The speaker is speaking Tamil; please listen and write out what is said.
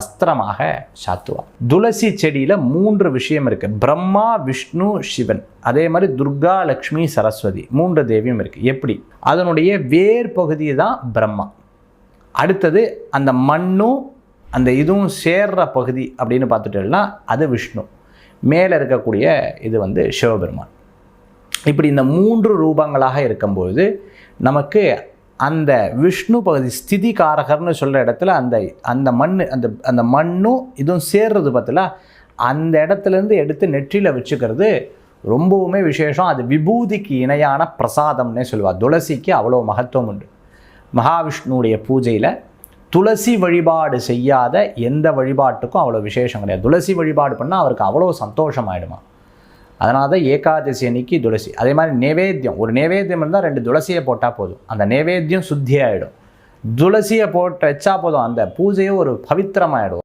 அஸ்திரமாக சாத்துவார். துளசி செடியில் 3 விஷயம் இருக்குது. பிரம்மா, விஷ்ணு, சிவன். அதே மாதிரி துர்கா, லக்ஷ்மி, சரஸ்வதி 3 தேவியும் இருக்குது. எப்படி? அதனுடைய வேர் பகுதி தான் பிரம்மா. அடுத்தது அந்த மண்ணும் அந்த இதுவும் சேர்ற பகுதி அப்படின்னு பார்த்துட்டோம்னா அது விஷ்ணு. மேலே இருக்கக்கூடிய இது சிவபெருமான். இப்படி இந்த 3 ரூபங்களாக இருக்கும்போது நமக்கு அந்த விஷ்ணு பகுதி ஸ்திதி காரகர்னு சொல்கிற இடத்துல அந்த மண்ணும் இதுவும் சேர்றது பார்த்தல அந்த இடத்துலேருந்து எடுத்து நெற்றியில் வச்சுக்கிறது ரொம்பவுமே விசேஷம். அது விபூதிக்கு இணையான பிரசாதம்னே சொல்லுவாள். துளசிக்கு அவ்வளோ மகத்துவம் உண்டு. மகாவிஷ்ணுடைய பூஜையில் துளசி வழிபாடு செய்யாத எந்த வழிபாட்டுக்கும் அவ்வளோ விசேஷம் கிடையாது. துளசி வழிபாடு பண்ணால் அவருக்கு அவ்வளோ சந்தோஷமாயிடுமா. அதனால தான் ஏகாதசி அன்னைக்கு துளசி. அதே மாதிரி நைவேத்தியம், ஒரு நைவேத்தியம் இருந்தால் 2 துளசியை போட்டால் போதும், அந்த நைவேத்தியம் சுத்தியாகிடும். துளசியை போட்டு வச்சா போதும், அந்த பூஜையை ஒரு பவித்திரமாகிடும்.